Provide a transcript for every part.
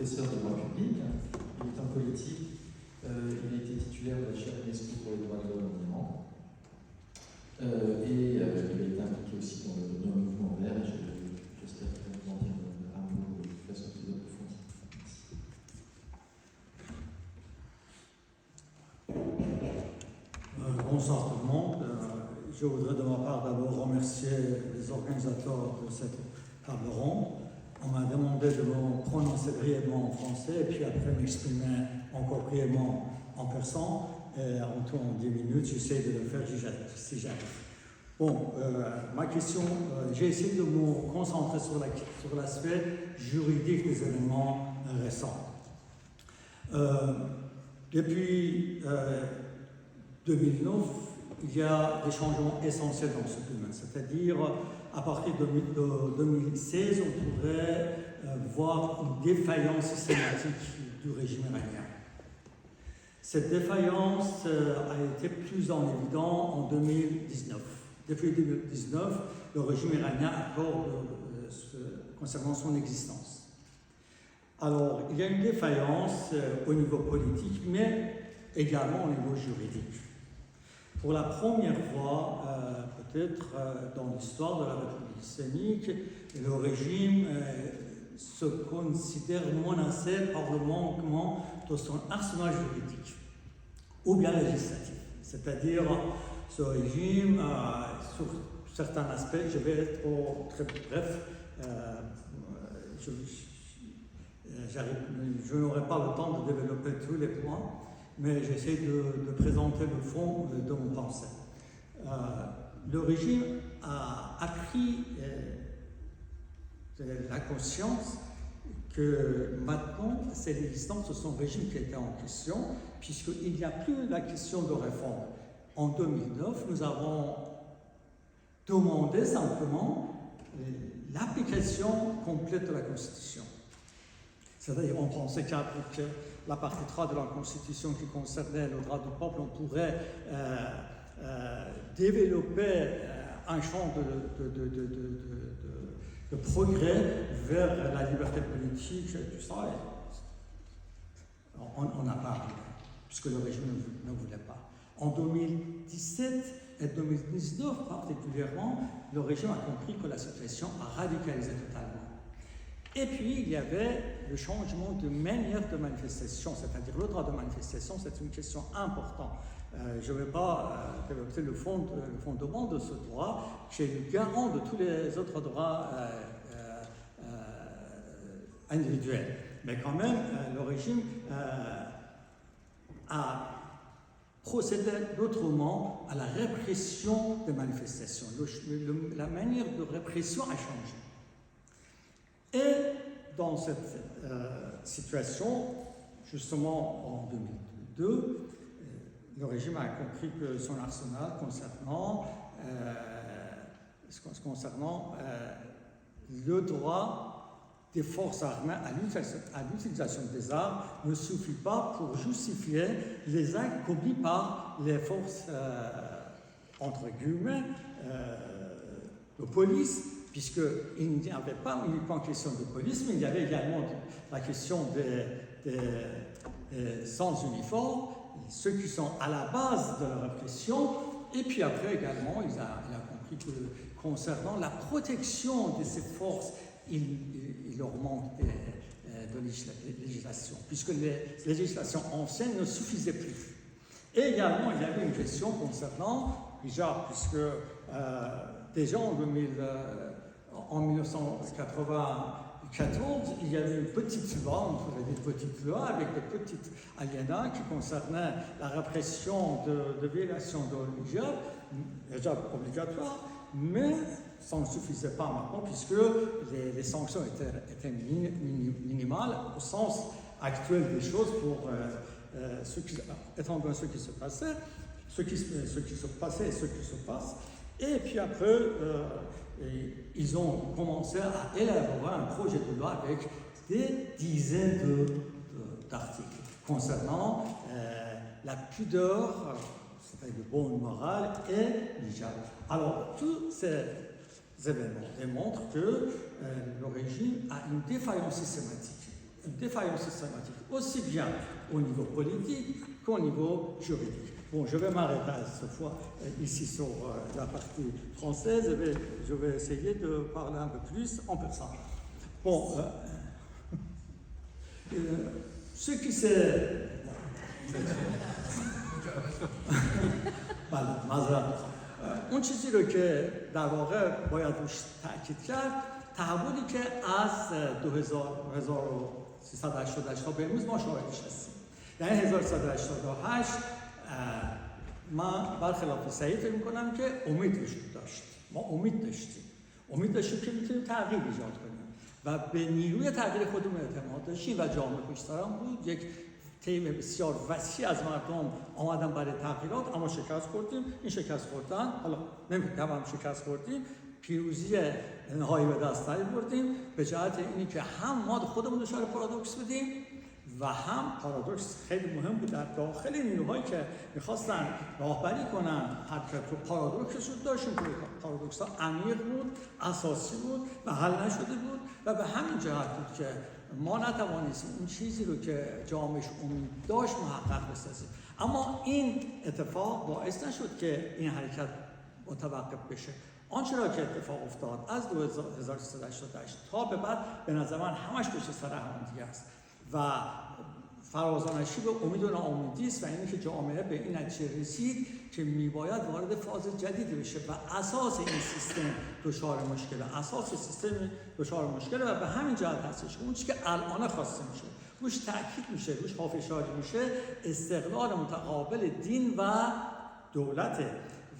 professeur de droit public, il est en politique, il a été titulaire de la chaire UNESCO pour les droits de l'homme en Iran, et il a été impliqué aussi dans le mouvement vert, et j'espère qu'il va nous en dire un mot de façon plus approfondie. Bonsoir tout le monde. Je voudrais de ma part d'abord remercier les organisateurs de cette table ronde. On m'a demandé de me prononcer brièvement en français et puis après m'exprimer encore brièvement en persan. En tout en 10 minutes, j'essaie de le faire si j'arrive. Bon, ma question, j'ai essayé de me concentrer sur l'aspect juridique des événements récents. Depuis 2009, il y a des changements essentiels dans ce domaine, c'est-à-dire à partir de 2016, on pourrait voir une défaillance systématique du régime iranien. Cette défaillance a été plus en évidence en 2019. Depuis 2019, le régime iranien accorde concernant son existence. Alors, il y a une défaillance au niveau politique, mais également au niveau juridique. Pour la première fois, peut-être dans l'histoire de la République islamique, le régime se considère menacé par le manquement de son arsenal juridique ou bien législatif. C'est-à-dire, ce régime, sur certains aspects, je vais être très bref, je n'aurai pas le temps de développer tous les points, mais j'essaie de présenter le fond de mon pensée. Le régime a pris la conscience que maintenant, c'est l'existence de son régime qui était en question, puisqu'il n'y a plus la question de réforme. En 2009, nous avons demandé simplement l'application complète de la Constitution. C'est-à-dire, on pensait qu'avec la partie 3 de la Constitution qui concernait le droit du peuple, on pourrait développer un champ de progrès vers la liberté politique, tout ça. On n'a pas arrivé, puisque le régime ne voulait pas. En 2017 et 2019 particulièrement, le régime a compris que la situation a radicalisé totalement. Et puis, il y avait le changement de manière de manifestation, c'est-à-dire le droit de manifestation, c'est une question importante. Je ne vais pas développer le fondement de ce droit, qui est le garant de tous les autres droits individuels. Mais quand même, le régime a procédé autrement à la répression des manifestations. La manière de répression a changé. Et dans cette situation, justement en 2002, le régime a compris que son arsenal concernant le droit des forces armées à l'utilisation des armes ne suffit pas pour justifier les actes commis par les forces, entre guillemets, de police, puisqu'il n'y avait pas uniquement question de police, mais il y avait également la question des sans uniforme, ceux qui sont à la base de la répression, et puis après également, il a compris que concernant la protection de ces forces, il leur manque de législation, puisque les législations anciennes ne suffisaient plus. Et également, il y avait une question concernant, déjà, puisque déjà en 1994, il y avait une petite loi, on pourrait dire petite loi, avec des petites alinéas qui concernaient la répression de violation de l'hijab obligatoire, mais ça ne suffisait pas maintenant, puisque les sanctions étaient minimales au sens actuel des choses pour étant donné ce qui se passait, ce qui se passait et ce qui se passe. Et puis après, ils ont commencé à élaborer un projet de loi avec des dizaines d'articles concernant la pudeur, c'est-à-dire le bon moral, et l'hijab. Alors, tous ces événements démontrent que le régime a une défaillance systématique défaillance systématique, aussi bien au niveau politique qu'au niveau juridique. Bon, je vais m'arrêter cette fois ici sur la partie française et je vais essayer de parler un peu plus en persan. Bon, ce qui s'est... بله معذرت میخوام اون چیزی رو که در واقع باید روش تاکید کرد تحولی که از 1388 تا به امروز ما شاهدش هستیم. یعنی 1388 من برخلاف سعید فکر می‌کنم که امید وجود داشت. ما امید داشتیم که میتونیم تغییر ایجاد کنیم و به نیروی تغییر خودمون اعتماد داشتیم و جامعه پشت‌سرمون بود. یک تیم بسیار وسیع از مردم آمدن برای تغییرات، اما شکست خوردیم. این شکست خوردن، حالا نمیگم هم شکست خوردیم، پیروزی نهایی به دست بردیم به جهت اینی که هم ما خودمون دچار پارادوکس بودیم و هم پارادوکس خیلی مهم بود در داخل نیروهایی که میخواستن راهبری کنن حرکت رو. پارادوکس رو داشتیم که پارادوکس ها عمیق بود، اساسی بود و حل نشده بود و به همین جهت بود که ما نتوانستیم اون چیزی رو که جامعهش امید داشت محقق بسازیم. اما این اتفاق باعث نشد که این حرکت متوقف بشه. آنچه را که اتفاق افتاد از 1388 تا به بعد به نظر من همش پشت سر هم دیگه است و فرازانشی به امید و ناامیدی است و اینی که جامعه به این نتیجه رسید که میباید وارد فاز جدیدی بشه و اساس این سیستم دچار مشکله، اساس سیستم دچار مشکله و به همین جهت هستش که اون چیزی که الان خواسته میشه روش تاکید میشه، روش پافشاری میشه، استقلال متقابل دین و دولته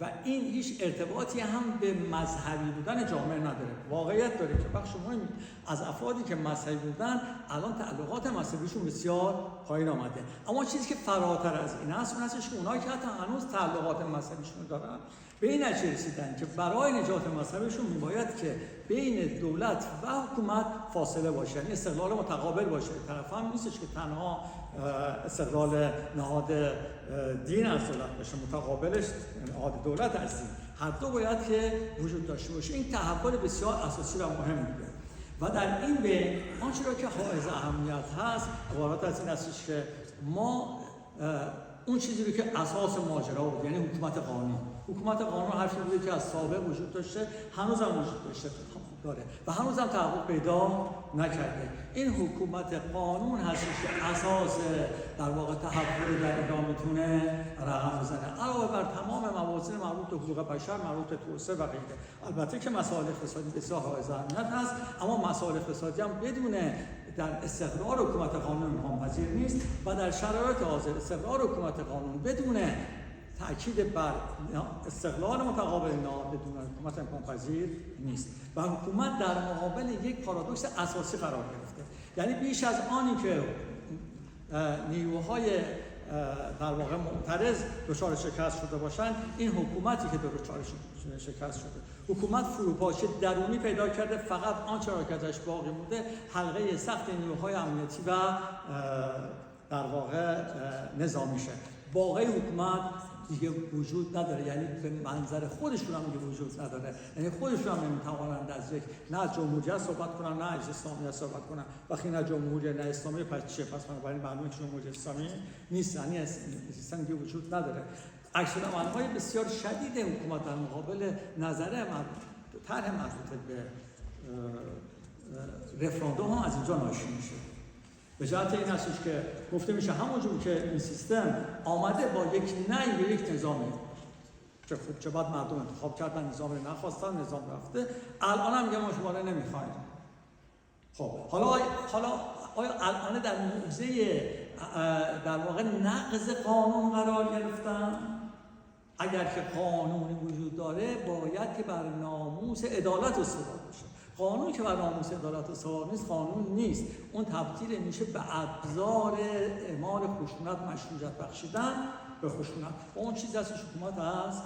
و این هیچ ارتباطی هم به مذهبی بودن جامعه نداره. واقعیت داره که بخش مهمی از افرادی که مذهبی بودن الان تعلقات مذهبیشون بسیار پایین آمده. اما چیزی که فراتر از این است اون هستش که اونایی که حتی هنوز تعلقات مذهبیشون دارن به این نتیجه رسیدن که برای نجات مذهبشون میباید که بین دولت و حکومت فاصله باشه، یعنی استقلال متقابل باشه. طرف هم نیستش که تنها استقلال نهاد دین از دولت باشه، متقابلش نهاد دولت از دین، هر دو باید که وجود داشته باشه. این تحول بسیار اساسی و مهم بوده و در این بین آنچه را که حائز اهمیت هست عبارت از این هستش که ما اون چیزی رو که اساس ماجرا بود، یعنی حکومت قانون حرفی بوده که از سابق وجود داشته، هنوز هم وجود داشته داره و هنوز هم تحقق پیدا نکرده. این حکومت قانون هستش که اساس در واقع تحول در ایران میتونه رقم بزنه، علاوه بر تمام موازین مربوط به حقوق بشر، مربوط به توسعه و غیره. البته که مسائل اقتصادی بسیار حائز اهمیت هست، اما مسائل اقتصادی هم بدون در استقرار حکومت قانون امکان پذیر نیست و در شرایط حاضر استقرار حکومت قانون بدون تأکید بر استقلال متقابل بدون حکومت امکان پذیر نیست و حکومت در مقابل یک پارادوکس اساسی قرار گرفته. یعنی بیش از آنی که نیروهای در واقع معترض دچار شکست شده باشند، این حکومتی که دچار شکست شده، حکومت فروپاشی درونی پیدا کرده. فقط آنچه را که ازش باقی مونده حلقه سخت نیروهای امنیتی و در واقع نظامیشه. باقی حکومت دیگه وجود نداره، یعنی به منظر خودشون هم دیگه وجود نداره، یعنی خودشون هم نمیتوانند از یک نه جمهوریت صحبت کنن نه از اسلامیت صحبت کنن. وقتی نه جمهوری نه اسلامی پس چیه؟ پس بنابراین معلومه که جمهوری اسلامی نیست، یعنی سیستم دیگه وجود نداره. عکس العمل‌های بسیار شدید حکومت در مقابل نظر طرح مربوط به رفراندوم هم از اینجا ناشی میشه. به جهت این هستش که گفته میشه همونجور که این سیستم آمده با یک نه به یک نظامی که خب چه بعد مردم انتخاب کردن، نظام رو نخواستن، نظام رفته، الان هم میگه ما شما رو نمیخوایم. خب حالا آیا الان در موضع در واقع نقض قانون قرار گرفتن؟ اگر که قانونی وجود داره باید که بر ناموس عدالت استوار باشه. قانون که بر ناموس عدالت استوار نیست قانون نیست، اون تبدیل میشه به ابزار اعمال خشونت، مشروعیت بخشیدن به خشونت. اون چیزی هستش حکومت از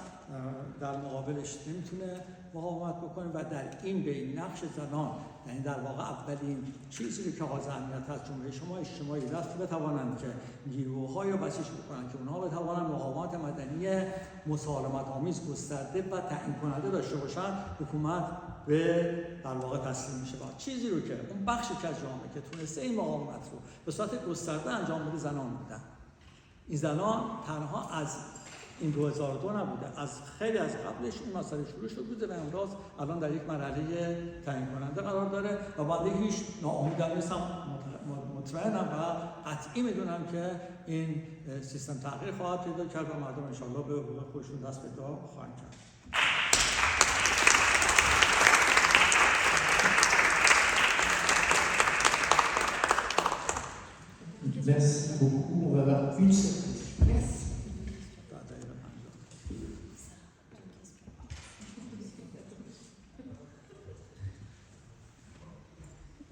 در مقابلش نمیتونه مقاومت بکنه و در این بین نقش زنان، یعنی در واقع اولین چیزی که حائز اهمیت از جمله شما اجتماعی است، بتوانند که نیروهای رو بسیج بکنند که اونها بتوانند مقاومت مدنی مسالمت آمیز گسترده و تعیین کننده داشته باشند، حکومت به در واقع تسلیم میشه. چیزی رو که اون بخشی که از جامعه که تونسته این مقاومت رو به صورت گسترده انجام بده زنان بودن. این زنان تنها از این 2002 نبوده، از خیلی از قبلش این مسئله شروع شده بوده و امروز الان در یک مرحله تعیین کننده قرار داره و بعد هیچ ناامیدم نیستم، مطمئنم و قطعی میدونم که این سیستم تغییر خواهد پیدا کرد و مردم انشالله به حقوق خودشون دست پیدا خواهند کرد. Merci beaucoup. On va avoir une seule question. Merci.